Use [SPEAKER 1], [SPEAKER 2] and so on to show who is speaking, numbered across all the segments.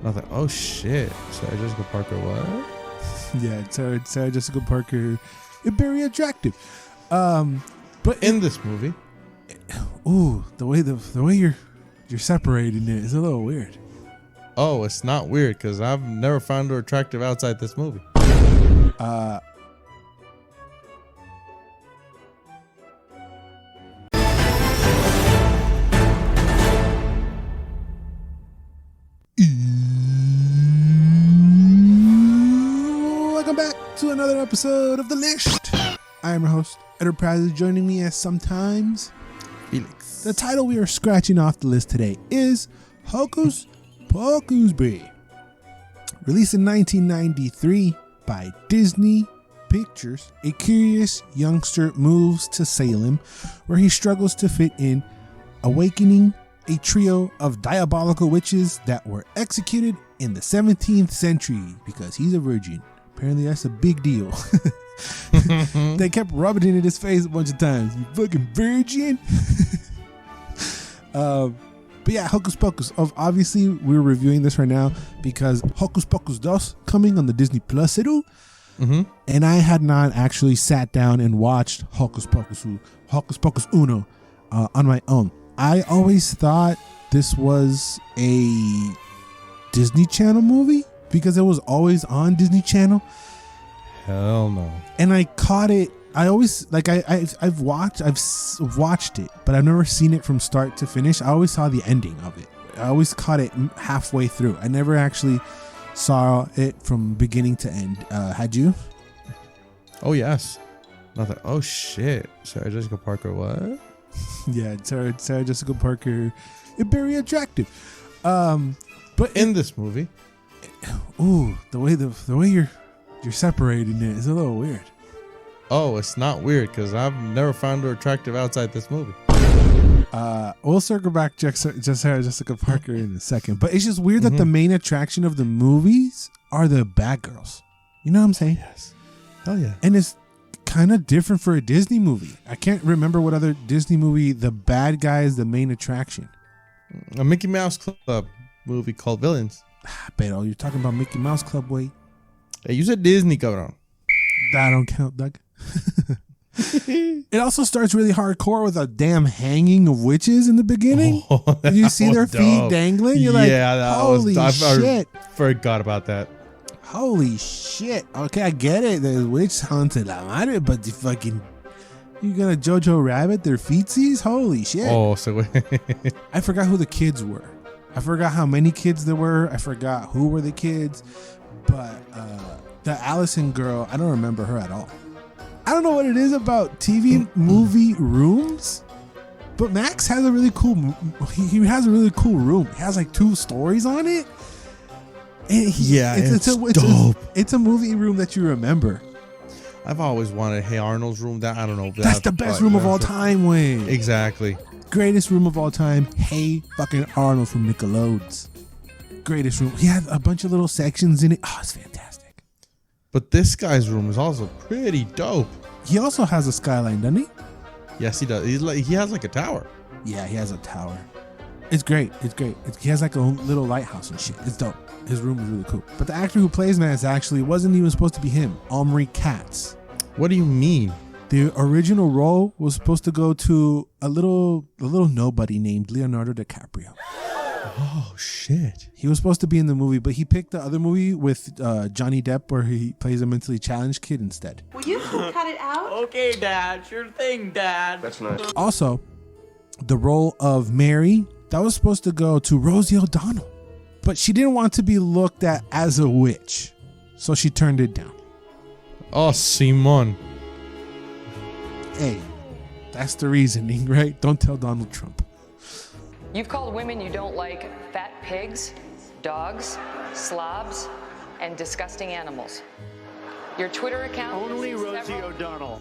[SPEAKER 1] I was like, oh shit. Sarah Jessica Parker, what?
[SPEAKER 2] Yeah, Sarah Jessica Parker is very attractive. But
[SPEAKER 1] In this movie.
[SPEAKER 2] Ooh, the way you're separating it is a little weird.
[SPEAKER 1] Oh, it's not weird because I've never found her attractive outside this movie.
[SPEAKER 2] Welcome back to another episode of The List. I am your host, Enterprise. Joining me as sometimes
[SPEAKER 1] Felix.
[SPEAKER 2] The title we are scratching off the list today is Hocus Pocus. Released in 1993 by Disney Pictures, a curious youngster moves to Salem where he struggles to fit in, awakening a trio of diabolical witches that were executed in the 17th century because he's a virgin. Apparently that's a big deal. They kept rubbing it in his face a bunch of times. You fucking virgin. But yeah, Hocus Pocus. Obviously, we're reviewing this right now because Hocus Pocus 2 coming on the Disney Plus. And I had not actually sat down and watched Hocus Pocus Uno on my own. I always thought this was a Disney Channel movie because it was always on Disney Channel.
[SPEAKER 1] Hell no.
[SPEAKER 2] And I caught it. I always I've watched it, but I've never seen it from start to finish. I always saw the ending of it. I always caught it halfway through. I never actually saw it from beginning to end. Had you?
[SPEAKER 1] Oh yes. I was like, oh shit. Sarah Jessica Parker, what?
[SPEAKER 2] Yeah, Sarah Jessica Parker is very attractive. But
[SPEAKER 1] In this movie.
[SPEAKER 2] Ooh, the way you're separating it is a little weird.
[SPEAKER 1] Oh, it's not weird because I've never found her attractive outside this movie.
[SPEAKER 2] We'll circle back to Sarah Jessica Parker in a second, but it's just weird that the main attraction of the movies are the bad girls. You know what I'm saying?
[SPEAKER 1] Yes. Hell yeah.
[SPEAKER 2] And it's kind of different for a Disney movie. I can't remember what other Disney movie the bad guy is the main attraction.
[SPEAKER 1] A Mickey Mouse Club movie called Villains.
[SPEAKER 2] Pero you're talking about Mickey Mouse Club, way.
[SPEAKER 1] Hey, you said Disney, cabrón.
[SPEAKER 2] That don't count, Doug. It also starts really hardcore with a damn hanging of witches in the beginning.
[SPEAKER 1] Oh,
[SPEAKER 2] you see their feet dangling. You're like, holy shit.
[SPEAKER 1] I forgot about that.
[SPEAKER 2] Holy shit. Okay, I get it. The witch haunted la madre, but the fucking, you gonna Jojo Rabbit their feetsies? Holy shit.
[SPEAKER 1] Oh, so
[SPEAKER 2] I forgot who the kids were. I forgot how many kids there were. I forgot who were the kids. But the Allison girl, I don't remember her at all. I don't know what it is about TV movie rooms, but Max has a really cool. He has a really cool room. He has like 2 stories on it. And it's dope. It's a movie room that you remember.
[SPEAKER 1] I've always wanted Hey Arnold's room. That I don't know.
[SPEAKER 2] That's the best room of all time, Wayne.
[SPEAKER 1] Exactly.
[SPEAKER 2] Greatest room of all time. Hey fucking Arnold from Nickelodeon's. Greatest room. He had a bunch of little sections in it. Oh, it's fantastic.
[SPEAKER 1] But this guy's room is also pretty dope.
[SPEAKER 2] He also has a skyline, doesn't he?
[SPEAKER 1] Yes, he does. He has like a tower.
[SPEAKER 2] Yeah, he has a tower. It's great. He has like a little lighthouse and shit. It's dope. His room is really cool. But the actor who plays Max actually wasn't even supposed to be him. Omri Katz.
[SPEAKER 1] What do you mean?
[SPEAKER 2] The original role was supposed to go to a little nobody named Leonardo DiCaprio.
[SPEAKER 1] Oh shit!
[SPEAKER 2] He was supposed to be in the movie, but he picked the other movie with Johnny Depp where he plays a mentally challenged kid instead.
[SPEAKER 3] Will you cut it out?
[SPEAKER 4] Okay, Dad. Sure thing, Dad.
[SPEAKER 5] That's nice.
[SPEAKER 2] Also, the role of Mary, that was supposed to go to Rosie O'Donnell, but she didn't want to be looked at as a witch, so she turned it down.
[SPEAKER 1] Oh, Simon.
[SPEAKER 2] Hey, that's the reasoning, right? Don't tell Donald Trump.
[SPEAKER 6] You've called women you don't like fat pigs, dogs, slobs, and disgusting animals. Your Twitter account...
[SPEAKER 4] Only Rosie O'Donnell.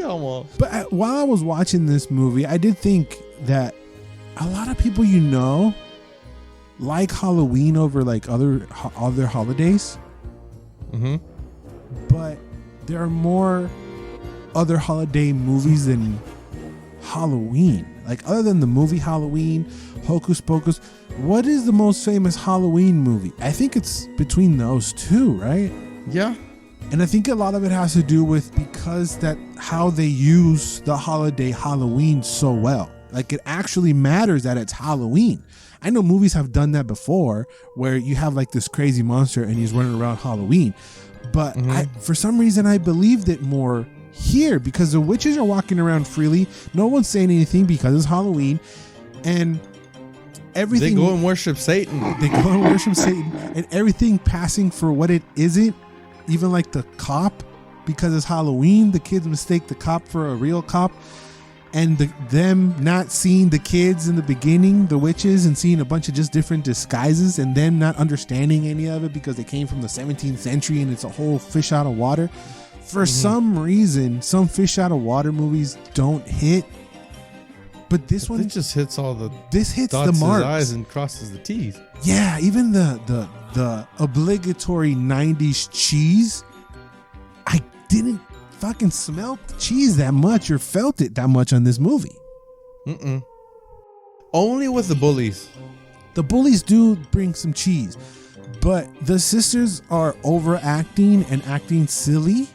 [SPEAKER 1] Almost.
[SPEAKER 2] But while I was watching this movie, I did think that a lot of people like Halloween over like other holidays. But there are more other holiday movies than Halloween. Like other than the movie Halloween, Hocus Pocus, what is the most famous Halloween movie? I think it's between those two, right?
[SPEAKER 1] Yeah.
[SPEAKER 2] And I think a lot of it has to do with because that how they use the holiday Halloween so well. Like it actually matters that it's Halloween. I know movies have done that before where you have like this crazy monster and he's running around Halloween. But for some reason, I believed it more here because the witches are walking around freely. No one's saying anything because it's Halloween. And everything.
[SPEAKER 1] They go and worship Satan.
[SPEAKER 2] And everything passing for what it isn't. Even like the cop, because it's Halloween, the kids mistake the cop for a real cop. And them not seeing the kids in the beginning, the witches, and seeing a bunch of just different disguises and them not understanding any of it because they came from the 17th century and it's a whole fish out of water. For some reason, some fish out of water movies don't hit. But this one,
[SPEAKER 1] it just hits all the.
[SPEAKER 2] This hits
[SPEAKER 1] dots
[SPEAKER 2] the marks.
[SPEAKER 1] his eyes and crosses the T's.
[SPEAKER 2] Yeah, even the obligatory 90s cheese. I didn't fucking smell the cheese that much or felt it that much on this movie.
[SPEAKER 1] Only with the bullies.
[SPEAKER 2] The bullies do bring some cheese, but the sisters are overacting and acting silly.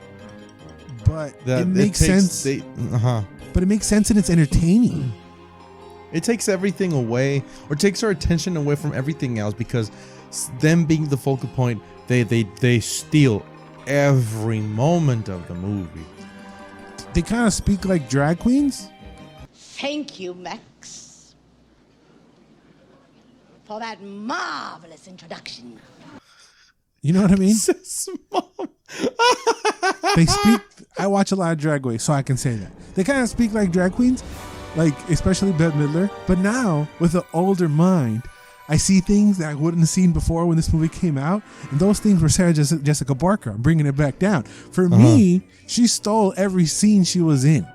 [SPEAKER 2] But it makes sense. But it makes sense and it's entertaining.
[SPEAKER 1] It takes everything away, or takes our attention away from everything else, because them being the focal point, they steal every moment of the movie.
[SPEAKER 2] They kind of speak like drag queens.
[SPEAKER 3] Thank you, Max, for that marvelous introduction.
[SPEAKER 2] You know what I mean?
[SPEAKER 1] Mom.
[SPEAKER 2] They speak. I watch a lot of drag queens, so I can say that. They kind of speak like drag queens, like especially Bette Midler. But now, with an older mind, I see things that I wouldn't have seen before when this movie came out. And those things were Sarah Jessica Parker. I'm bringing it back down. For me, she stole every scene she was in.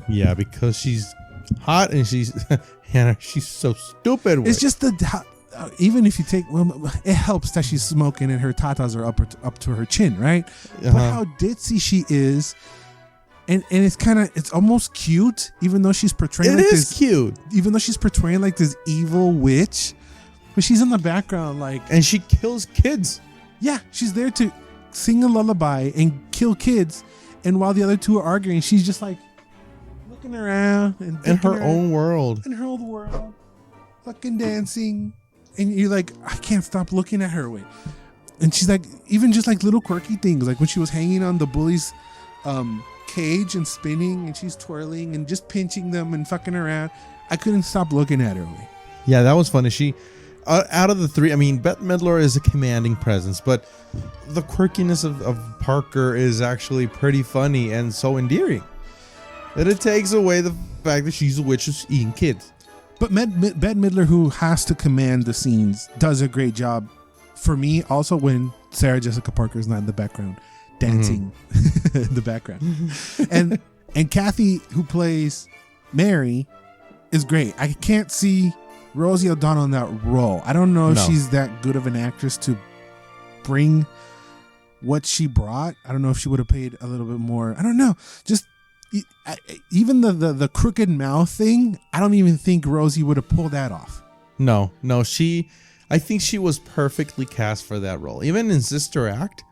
[SPEAKER 1] Yeah, because she's hot and she's so stupid.
[SPEAKER 2] It's just even if you take, it helps that she's smoking and her tatas are up to her chin, right? But how ditzy she is, and it's almost cute, even though she's portraying
[SPEAKER 1] cute,
[SPEAKER 2] even though she's portraying like this evil witch, but she's in the background
[SPEAKER 1] and she kills kids.
[SPEAKER 2] Yeah, she's there to sing a lullaby and kill kids, and while the other two are arguing, she's just like looking around and
[SPEAKER 1] in her own world,
[SPEAKER 2] fucking dancing. And you're like, I can't stop looking at her. And she's like, even just like little quirky things, like when she was hanging on the bully's cage and spinning, and she's twirling and just pinching them and fucking around. I couldn't stop looking at her.
[SPEAKER 1] Yeah, that was funny. She, out of the three, I mean, Bette Midler is a commanding presence, but the quirkiness of Parker is actually pretty funny and so endearing. And it takes away the fact that she's a witch who's eating kids.
[SPEAKER 2] But Bette Midler, who has to command the scenes, does a great job for me. Also, when Sarah Jessica Parker is not in the background, dancing in the background, and Kathy, who plays Mary, is great. I can't see Rosie O'Donnell in that role. I don't know if she's that good of an actress to bring what she brought. I don't know if she would have paid a little bit more. I don't know. Just. Even the crooked mouth thing, I don't even think Rosie would have pulled that off.
[SPEAKER 1] No, I think she was perfectly cast for that role. Even in Sister Act,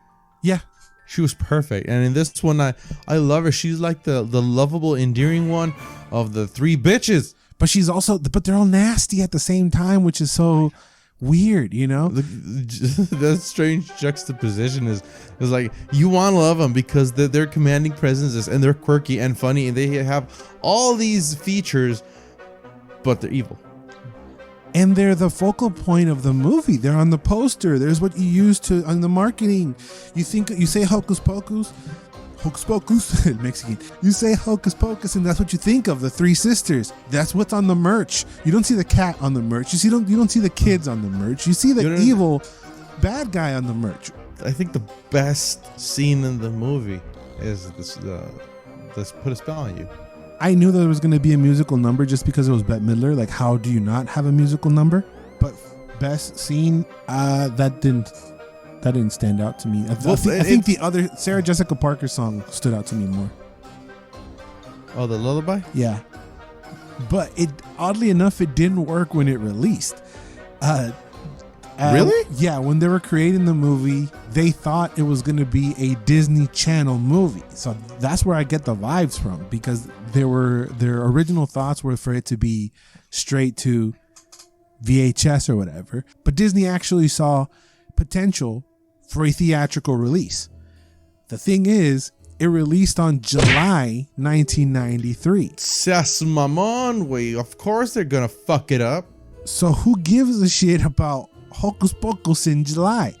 [SPEAKER 2] yeah,
[SPEAKER 1] she was perfect. And in this one, I love her. She's like the lovable, endearing one of the three bitches.
[SPEAKER 2] But she's also, but they're all nasty at the same time, which is so weird, you know.
[SPEAKER 1] That strange juxtaposition is like, you want to love them because they're commanding presences and they're quirky and funny and they have all these features, but they're evil.
[SPEAKER 2] And they're the focal point of the movie. They're on the poster. There's what you use on the marketing. You say Hocus Pocus, Mexican. You say Hocus Pocus, and that's what you think of, the three sisters. That's what's on the merch. You don't see the cat on the merch. You don't see the kids on the merch. You see the evil bad guy on the merch.
[SPEAKER 1] I think the best scene in the movie is this Put a Spell on You.
[SPEAKER 2] I knew there was going to be a musical number just because it was Bette Midler. Like, how do you not have a musical number? But best scene, that didn't stand out to me. I think the other Sarah Jessica Parker song stood out to me more.
[SPEAKER 1] Oh, the lullaby?
[SPEAKER 2] Yeah. But oddly enough, it didn't work when it released.
[SPEAKER 1] Really?
[SPEAKER 2] Yeah, when they were creating the movie, they thought it was going to be a Disney Channel movie. So that's where I get the vibes from, because their original thoughts were for it to be straight to VHS or whatever. But Disney actually saw potential for a theatrical release. The thing is, it released on July 1993.
[SPEAKER 1] Seas mamon, way. Of course they're gonna fuck it up.
[SPEAKER 2] So who gives a shit about Hocus Pocus in July?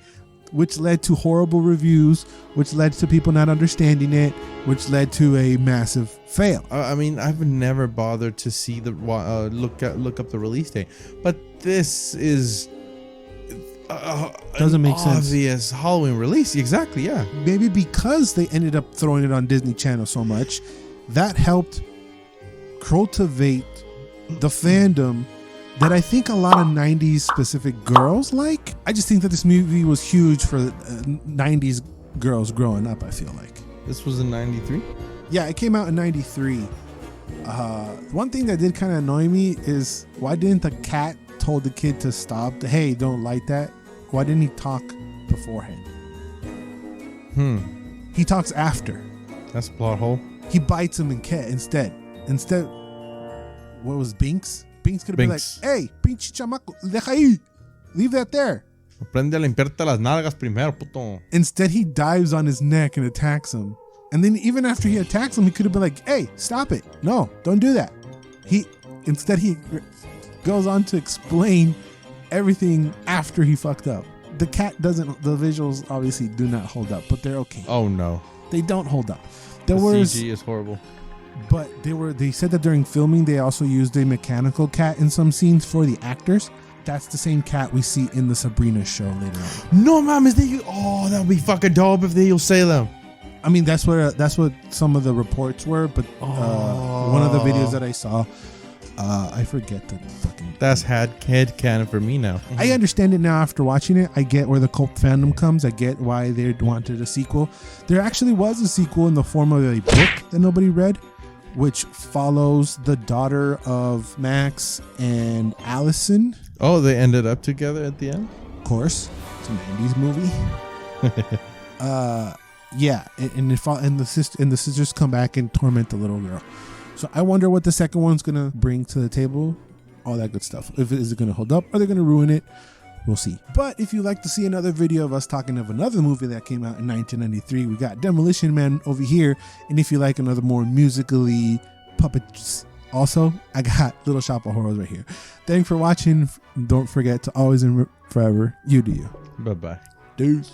[SPEAKER 2] Which led to horrible reviews, which led to people not understanding it, which led to a massive fail.
[SPEAKER 1] I mean, I've never bothered to see the look up the release date, but this is
[SPEAKER 2] Doesn't make sense.
[SPEAKER 1] Obvious Halloween release, exactly. Yeah,
[SPEAKER 2] Maybe because they ended up throwing it on Disney Channel so much, that helped cultivate the fandom that I think a lot of 90s specific girls like. I just think that this movie was huge for 90s girls growing up, I feel like.
[SPEAKER 1] this was in '93.
[SPEAKER 2] Yeah, it came out in 93. One thing that did kind of annoy me is, why didn't the cat told the kid to stop? Hey, don't light that. Why didn't he talk beforehand? He talks after.
[SPEAKER 1] That's a plot hole.
[SPEAKER 2] He bites him instead. What was Binks? Binks could have been like,
[SPEAKER 1] Binks.
[SPEAKER 2] hey, pinche chamaco, deja ahí. Leave that there.
[SPEAKER 1] Aprende a limpiarte las nalgas primero, puto.
[SPEAKER 2] Instead, he dives on his neck and attacks him. And then even after he attacks him, he could have been like, hey, stop it. No, don't do that. Instead, he goes on to explain everything after he fucked up. The cat doesn't, the visuals obviously do not hold up, but they're okay.
[SPEAKER 1] Oh no,
[SPEAKER 2] They don't hold up.
[SPEAKER 1] the CG is horrible.
[SPEAKER 2] But they said that during filming, they also used a mechanical cat in some scenes for the actors. That's the same cat we see in the Sabrina show later on.
[SPEAKER 1] No, mames, that would be fucking dope if they use Salem.
[SPEAKER 2] I mean, that's what some of the reports were, but one of the videos that I saw, I forget the fucking.
[SPEAKER 1] That's head canon for me now.
[SPEAKER 2] I understand it now after watching it. I get where the cult fandom comes. I get why they wanted a sequel. There actually was a sequel in the form of a book that nobody read, which follows the daughter of Max and Allison.
[SPEAKER 1] Oh, they ended up together at the end?
[SPEAKER 2] Of course, it's an 90s movie. Yeah, and the sisters come back and torment the little girl. So I wonder what the second one's gonna bring to the table. All that good stuff. Is it gonna hold up? Are they gonna ruin it? We'll see. But if you'd like to see another video of us talking of another movie that came out in 1993, we got Demolition Man over here. And if you like another more musically puppets, also, I got Little Shop of Horrors right here. Thanks for watching. Don't forget to always and forever, you do you.
[SPEAKER 1] Bye-bye.
[SPEAKER 2] Deuce.